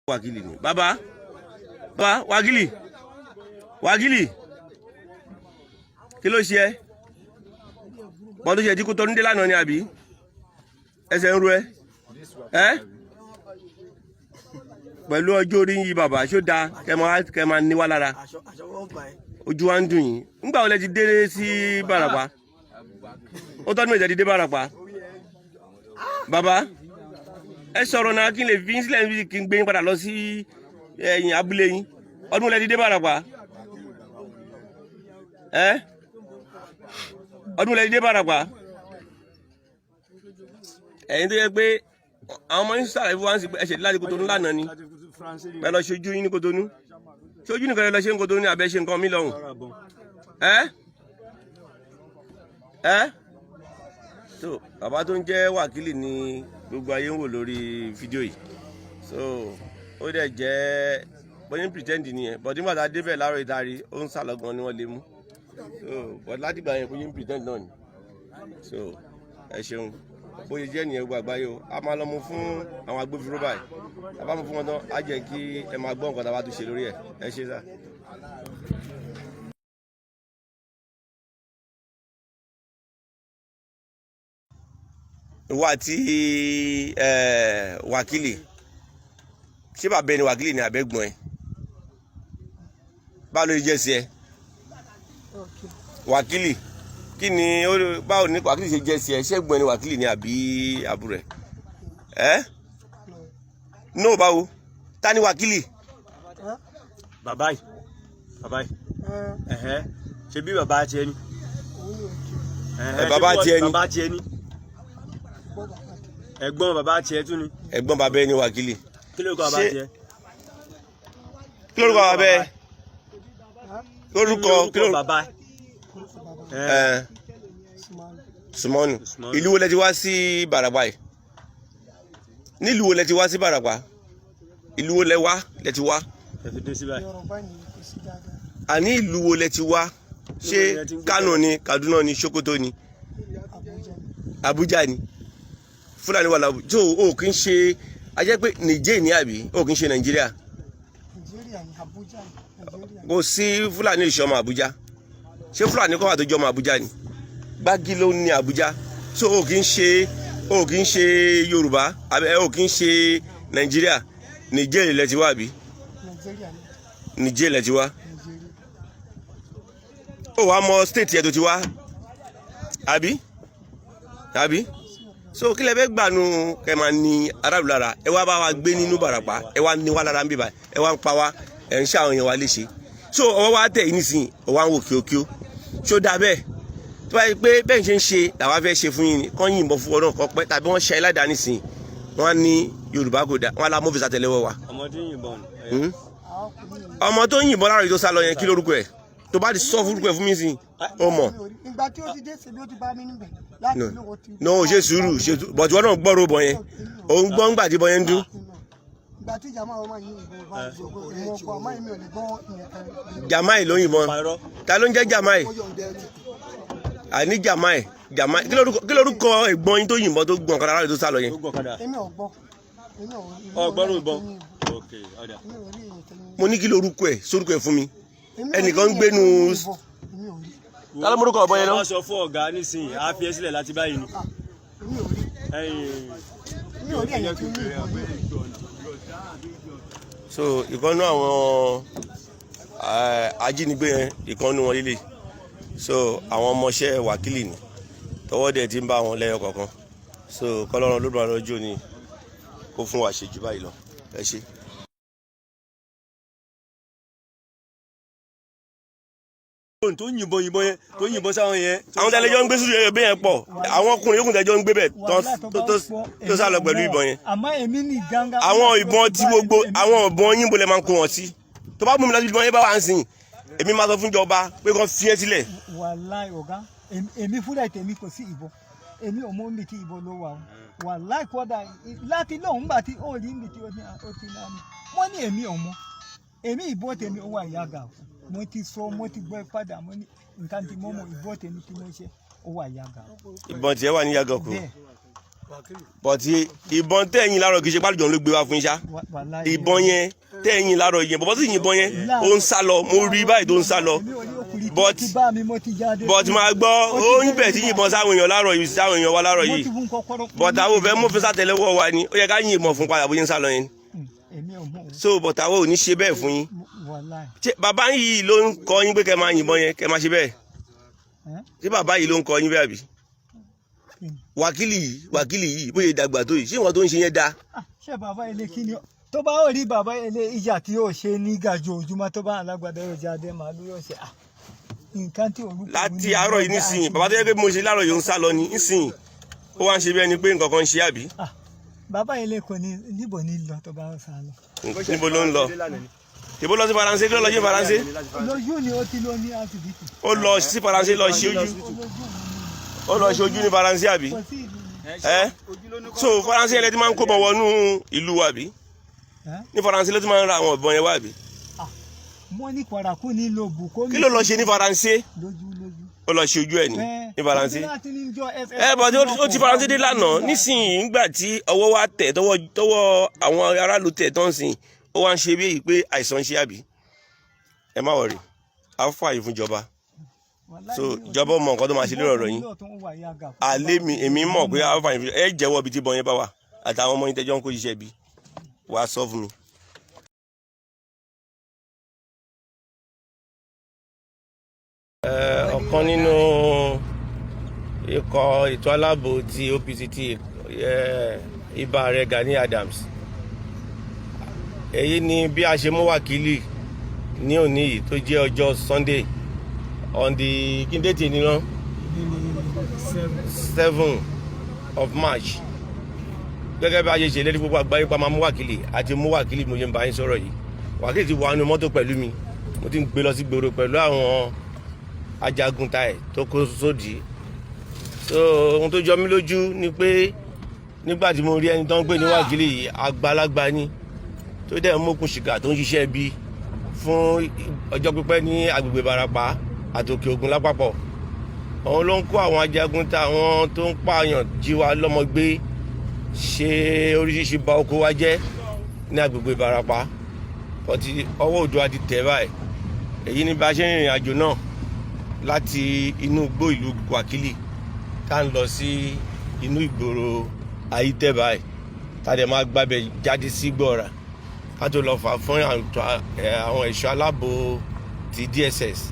Wakili ni baba Wakili kí ló ṣe ẹ́ bọ́n tó ṣe tí kò tó ní dé lánàá ni àbí ẹsẹ̀ ń ro ẹ́ pẹ̀lú ọjọ́ orí yìí bàbá ṣó da kẹ́ máa ní wá lára ojú wa ń dùn yín nígbà wo lẹ ti dé sí Ìbàràpá ó tọ́dún méje ti dé Ìbàràpá bàbá ẹ sọ̀rọ̀ náà kí n lè fi sílẹ̀ níbi kí n gbé yín padà lọ sí ẹ̀yìn abúlé yín ọdún lẹ ti dé Ìbàràpá ọdún lẹ ti dé Ìbàràpá ẹ̀yin tó yẹ pé àwọn ọmọ yín sàlàyé fún wa ń sì ẹsẹ̀ láti Kòtónú lánàá ni ẹ lọ ṣojú yín ní Kòtónú ṣojú nìkan lọ ṣe ń Kòtónú ní abẹ́ ṣe nǹkan mi lọ́hùn so bàbá tó ń jẹ́ Wákìlì ni gbogbo ayé ń wò lórí fídíò yìí so ó dẹ̀ jẹ́ bóyá ń pretend nìyẹn bọ́dí nígbà tá a débẹ̀ láàárọ̀ ìdarí ó ń sàlọ́gbọ̀n ni wọ́n lè mú so bọ́dí láti gbà yẹn bóyá ń pretend náà ni so ẹ ṣeun bóyá jẹ́ nìyẹn gbogbo àgbáyé o a máa lọ mú fún àwọn agbófinró báyìí a bá mú fún wọn tán á jẹ́ kí ẹ máa gbọ́ nǹkan tá a bá tún ṣe lórí ẹ̀ ẹ ṣe sá. ìwọ àti Wákìlì ṣé bàbá ẹni Wákìlì ni àbẹ́gbọ́n ẹ báwo ló jẹ́ sí ẹ Wákìlì kí ni báwo ni Wákìlì ṣe jẹ́ sí ẹ ṣẹ́gbọ́n ẹni Wákìlì ni àbí àbúrò ẹ no báwo ta ni Wákìlì. bàbá yìí ṣe bí bàbá tiẹ̀ ni bàbá tiẹ̀ ni ẹ̀gbọ́n bàbá tiẹ̀ tún ni. ẹ̀gbọ́n bàbá ẹni Wákìlì. kí ló kọ bàbá tiẹ̀. kí lórúkọ bàbá ẹ. lórúkọ bàbá Sùmọ́nù. ìlú wo lẹ ti wá sí Ìbàràpá yìí nílùú wo lẹ ti wá sí Ìbàràpá ìlú wo lẹ ti wá. àní ìlú wo lẹ ti wá ṣé Kánò ni Kaduna ni Sokoto ni Abuja ni Fúlàní wà lábù tó o kì í ṣe ajẹ́ pé Niger ní àbí o kì í ṣe Nàìjíríà kò sí Fúlàní ìṣọmọ Àbújá ṣé Fúlàní kọ́ wà tó jọmọ Àbújá ni Gbági ló ní Àbújá so o kì í ṣe Yorùbá o kì í ṣe Nàìjíríà Niger lẹ ti wá àbí Niger lẹ ti wá o wá mọ state yẹn tó ti wá àbí so kí lẹ fẹ́ gbà nù kẹ́ máa ní aráàlú lára ẹ wá bá wa gbé nínú Ìbàràpá ẹ wá ní wá lára ń bíbá ẹ wá ń pa wá ẹ ń ṣe àwọn èèyàn wa léṣe so ọwọ́ wa tẹ̀ yín nísìnyí ọwọ́ àwọn òkèòkèó ṣó dáa bẹ́ẹ̀ tó bá yẹ pé bẹ́ẹ̀ ń ṣe ń ṣe làwa fẹ́ ṣe fún yín ni kọ́ yìnbọn fún ọdún kan pẹ́ tàbí wọ́n ṣe aládàá nísìnyí wọ́n á ní Yorùbá kò dá wọ́n á la mọ́fìsà tẹ̀lẹ́wọ́ wa. ọmọ tó yìnbọn láàrin tó sá lọ yẹn kí lórúkọ ẹ̀ tó bá ti sọ fúrúkọ ẹ̀ fún mi sí ọ mọ̀. ìgbà tí ó ti dé ṣebí ó ti bá mi níbẹ̀ láti lówó tí. no ṣe sùúrù bọ̀tù wọn náà gbọ́rọ̀ bọ̀ yẹn òun gbọ́ ńgbà tí bọ̀ yẹn ń dún. ìgbà tí jama ọmọ yìí ìbò bá ìṣòro ìmọ̀ ọkọ̀ ọmọ yìí mi ò lè gbọ́ ìyẹn kan. Jamai ló yìnbọn ta ló ń jẹ́ Jamai àní Jamai kí lórúkọ ẹ̀gbọ́n yín tó yìnbọn tó gbọ̀n kadà láti tó sá lọ yẹn. èmi ò gbọ́ ọgbọ́rún ìbọn mo ní kí lórúkọ ẹ̀ sórúkọ ẹ̀ fún mi ẹnìkan ń gbénu. ta ló mórúkọ ọ̀bọ yẹn lọ. wọ́n sọ fún ọ̀gá nísìnyí a fi ẹ́ sílẹ̀ láti báyìí ni. so ìkànnú àwọn ajínigbé yẹn ìkànnú wọn líle so àwọn ọmọọṣẹ́ Wákìlì ni tọwọ́ dẹ̀ ti ń bá wọn lẹ́yọ kọ̀ọ̀kan so kọ́lọ́run ló bá lọ́jọ́ ni kó fún wa ṣe jù báyìí lọ ẹ ṣe. tó yìnbọn sáwọn yẹn. àwọn tẹlẹjọ ń gbé sùúrù yẹn bẹ́ẹ̀ pọ̀ àwọn ọkùnrin yòókù tẹjọ ń gbé bẹ́ẹ̀ tó sá lọ pẹ̀lú ìbọn yẹn. àwọn ìbọn tí gbogbo àwọn ìbọn yín bolẹ̀ máa ń kó wọn sí tó bá mú mi lọ sí ìbọn yẹn bá wà ń sìn èmi máa sọ fún ìjọba pé kàn fi ẹ́ sílẹ̀. wàláì ọ̀gá èmi fúnra tèmi kò sí ìbọn èmi ò mọ níbi tí ìbọn ló wà o wàláì kọ́dà láti lóhùn gbà tí ó rí níbi tí ó ti náà ni wọ́n ní èmi ò mọ èmi ìbọn tèmi ó wà yàgà mo ti sọ mo ti gbọ́ padà mo ní nǹkan tí mo mọ ìbọn tèmi tí mo ṣe ó wà yàgà. ìbọn tiẹ̀ wà ní yàgà kù but ìbọn tẹ̀yìn láàárọ̀ kì í ṣe pálíjọ́ ló gbé wá fún iṣá ìbọn yẹn tẹ̀yìn láàárọ̀ yẹn bọ̀bọ̀ sì yìnbọn yẹn ó ń sá lọ mo rí báyìí tó ń sá lọ but máa gbọ́ ó ń bẹ̀ sí yìnbọn sáwọn èèyàn láàárọ̀ yìí sáwọn èèyàn wá láàárọ̀ yìí but àwọn òfẹ́ mú fi sátẹlẹ́wọ́ wa ni ó yẹ ká yìnbọn fún padà bóyá ń sá lọ yẹn so but àwọn ò ní ṣe bẹ́ẹ̀ fún yín bàbá yìí ló ń kọ́ yín pé kẹ́ máa yìnbọn yẹn kẹ́ máa ṣe bẹ́ẹ̀ ṣé bàbá yìí ló ń kọ́ yín bẹ́ẹ̀ àbí wákìlì yìí bóyá ìdàgbà tó yìí ṣé ìwọ̀n tó ń ṣe yẹn dáa. ṣé bàbá ilé kí ni tó bá ò rí bàbá ilé ìjà tí yóò ṣe ní gàjò ojúmọ́ tó bá alágbàdo yóò jáde màálù yóò ṣe nǹkan tí orúkọ láti àárọ̀ yìí nísìnyí bàbá tó yẹ pé mo ṣe láàárọ̀ yìí ń sá lọ ní nísìnyí ó wá ń ṣe bí ẹni pé nǹkan kan ń ṣe àbí. bàbá ilé kò ní níbo ní lọ tó bá sá lọ. níbo ló ń lọ ìbò lọ sí faransé kí ló lọ sí faransé. lójú ni ó ti lọ ní àtìbítì. ó lọ sí faransé lọ ṣe ojú ó lọ ṣe ojú ní faransé àbí so faransé yẹn lẹ ti máa ń kó bọ wọnú ìlú wa bí ní faransé ló ti máa ń ra àwọn ìbọn yẹn wá bí. mo ní kọ̀ọ̀rakú ní lo bùkọ́. kí ló lọ ṣe ní faransé ó lọ ṣe ojú ẹ ní faransé bọ̀ ó ti faransé dé lánàá nísìnyí ńgbà tí ọwọ́ wa tẹ̀ tọwọ́ àwọn aráàlú tẹ̀ tán sìn ó wá ń ṣe bí èyí pé àìsàn ṣe àbí ẹ má wọrí a fà yìí fún ìjọba so ìjọba mọ nǹkan tó máa ṣe lórí ọ̀rọ̀ yín àlé mi èmi mọ̀ pé a fà yìí ẹ jẹ́wọ́ ibi tí bọ́ yẹn bá wà àtàwọn ọmọ yín tẹ́jọ́ ń kó iṣẹ́ bí wàá sọ fún mi. ọ̀kan nínú ikọ̀ ètò aláàbò ti OPC ti ibà rẹ̀ Gani Adams èyí ni bí a ṣe mú wákìlì ní òní yìí tó jẹ́ ọjọ́ Sunday on the kíndéètì nínú 7 of March gẹ́gẹ́ bí a ṣe ṣèlérí gbogbo àgbáyé pa máa mú wákìlì àti mú wákìlì mo ṣe ń bá yín sọ̀rọ̀ yìí wákìlì ti wà nínú mọ́tò pẹ̀lú mi mo ti ń gbé lọ sí gbòòrò pẹ̀lú àwọn ajagunta ẹ̀ tó kó sódì so ohun tó jọ mí lójú ni pé nígbà tí mo rí ẹni tó ń pè ní wákìlì yìí àgbàlagbà ni tó dẹ̀ ń mókun ṣìgá tó ń ṣiṣẹ́ bí fún ọjọ́ pípẹ́ ní agbègbè Ìbàràpá àtòkè Ògùn lápapọ̀ òun ló ń kó àwọn ajagunta àwọn tó ń pààyàn jí wa lọ́mọ gbé ṣe oríṣiríṣi bà oko wa jẹ́ ní agbègbè Ìbàràpá ọtí ọwọ́ Oòduà ti tẹ̀ báyìí èyí ni bá a ṣe ń rìnrìn àjò náà láti inú igbó ìlú Wákìlì tá ń lọ sí inú ìgboro Ayítẹ́ báyìí tá a dẹ̀ máa gbàbẹ̀ jáde sí Gbọ̀ọ̀rà ká tó lọ fà fún àwọn ẹ̀ṣọ́ aláàbò ti DSS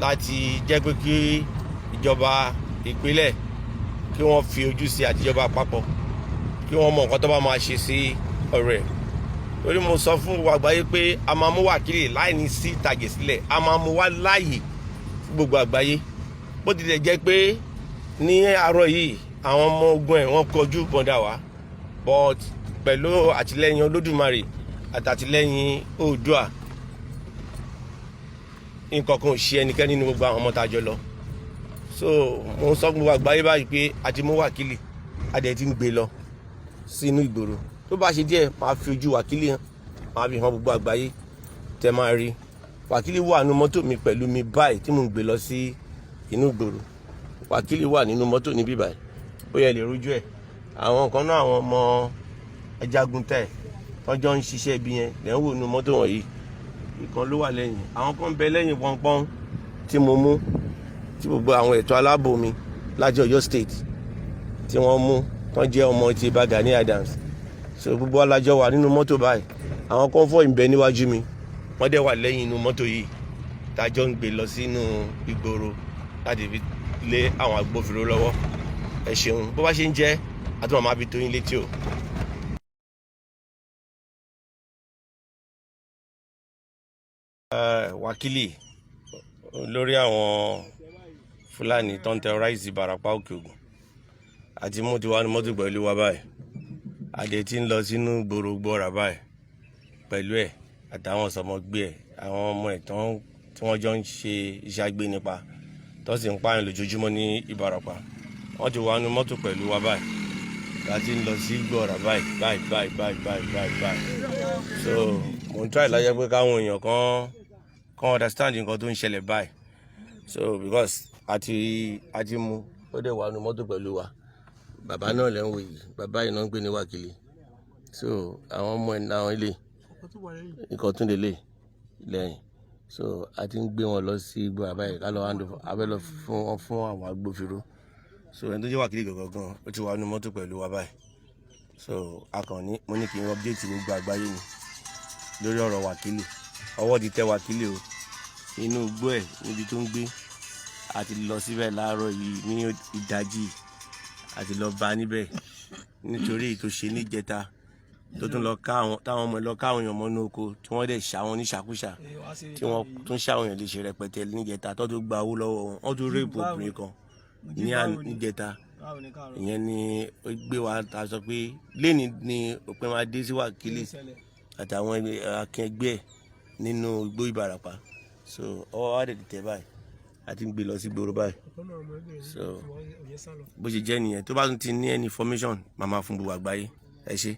láti jẹ́ pé kí ìjọba ìpínlẹ̀ kí wọ́n fi ojú sí àtijọba àpapọ̀ kí wọ́n mọ nǹkan tó bá máa ṣe sí ọ̀rọ̀ ẹ̀ lórí mo sọ fún àgbáyé pé a máa mú Wákìlì láì ní sí ìtàgé sílẹ̀ a máa mú wá láàyè fún gbogbo àgbáyé bó tilẹ̀ jẹ́ pé ní àárọ̀ yìí àwọn ọmọ ogun ẹ̀ wọ́n kọjú bọ̀dà wá but pẹ̀lú àtìlẹ́yìn Olódùmarè àtàtìlẹ́yìn Oòduà nǹkan kan ò ṣe ẹnikẹ́ni nínú gbogbo àwọn ọmọ tá a jọ lọ so mo ń sọ gbogbo àgbáyé báyìí pé a ti mú Wákìlì a dẹ̀ ti ń gbé lọ sínú ìgboro tó bá ṣe díẹ̀ máa fi ojú Wákìlì hàn máa fi hàn gbogbo àgbáyé tẹ́ máa rí Wákìlì wà nínú mọ́tò mi pẹ̀lú mi báyìí tí mò ń gbé lọ sí inú ìgboro Wákìlì wà nínú mọ́tò níbí báyìí ó yẹ lè rojú ẹ̀ àwọn kan náà àwọn ọmọ ajagunta ẹ̀ tọ́jọ́ ń ṣiṣẹ́ ibi yẹn lẹ́yìn wò nínú mọ́tò wọ̀nyí ìkan ló wà lẹ́yìn àwọn kan bẹ lẹ́yìn pọ́npọ́n tí mo mú tí gbogbo àwọn ẹ̀tọ́ aláàbò mi láti Ọ̀yọ́ state tí wọ́n mú tán jẹ́ ọmọ ti Ìbà Gani Adams so gbogbo alájọ wà nínú mọ́tò báyìí àwọn kan fọ́ ìbẹ níwájú mi wọ́n dẹ̀ wà lẹ́yìn inú mọ́tò yìí tájọ́ ń gbé lọ sínú ìgboro láti fi lé àwọn agbófinró lọ́wọ́ ẹ ṣeun bó bá ṣe ń jẹ́ àtúmọ̀ máa fi tó yín létí o. Wákìlì lórí àwọn Fúlàní tó ń terrorize Ìbàràpá Òkè Ògùn àti mú ti wá ní mọ́tò pẹ̀lú wa báyìí àdé tí ń lọ sínú gbòòrò Gbọ̀ọ̀rà báyìí pẹ̀lú ẹ̀ àtàwọn ọ̀sọ̀mọgbé ẹ̀ àwọn ọmọ ẹ̀ tí wọ́n jọ ń ṣe iṣẹ́ agbénipa tó sì ń pààyàn lójoojúmọ́ ní Ìbàràpá wọ́n ti wá ní mọ́tò pẹ̀lú wa báyìí láti ń lọ sí Gbọ̀ọ̀rà báyìí so mo ń try láyé pé káwọn èèyàn kan understand nǹkan tó ń ṣẹlẹ̀ báyìí so because àti mú ó dẹ̀ wà ní mọ́tò pẹ̀lú wa bàbá náà lẹ́ ń wò yìí, bàbá yìí náà ń gbé ní wákìlì. So àwọn ọmọ ẹ̀ náà ilé nǹkan tún lè lè lẹ́yìn. So a ti ń gbé wọn lọ sí igbó àbáyé ká lọ abẹ́ lọ fún àwọn agbófinró. So ẹni tó jẹ́ wákìlì gangan ó ti wà nínú mọ́tò pẹ̀lú wa báyìí. So akànnì mo ní kí n update gbogbo àgbáyé ni lórí ọ̀rọ̀ wákìlì. Ọwọ́ ti tẹ wákìlì o inú igbó ẹ̀ níbi tó ń gbé. A ti lọ síbẹ̀ láàárọ̀ yìí ní ìdájí a ti lọ bá níbẹ̀ nítorí èyí tó ṣe níjẹta tó tún lọ ká àwọn táwọn ọmọ ẹ lọ ká àwọn èèyàn mọ́nú oko tí wọ́n dẹ̀ ṣá wọn ní ṣàkúṣà tí wọ́n tún ṣá àwọn èèyàn lè ṣe rẹpẹtẹ níjẹta tó tún gba owó lọ́wọ́ wọn wọ́n tún réèpù obìnrin kan níjẹta. Ìyẹn ni ó gbé wa ta sọ pé lẹ́ni ni òpin máa dé sí wákìlì àtàwọn akẹgbẹ́ ẹ̀ nínú igbó Ìbàràpá. So ọwọ́ wa dẹ̀ tẹ̀ báyìí a ti ń gbé lọ sí gbòòrò báyìí. So bó ṣe jẹ́ nìyẹn tó bá tún ti ní any information màá máa fún gbogbo àgbáyé ẹ ṣé.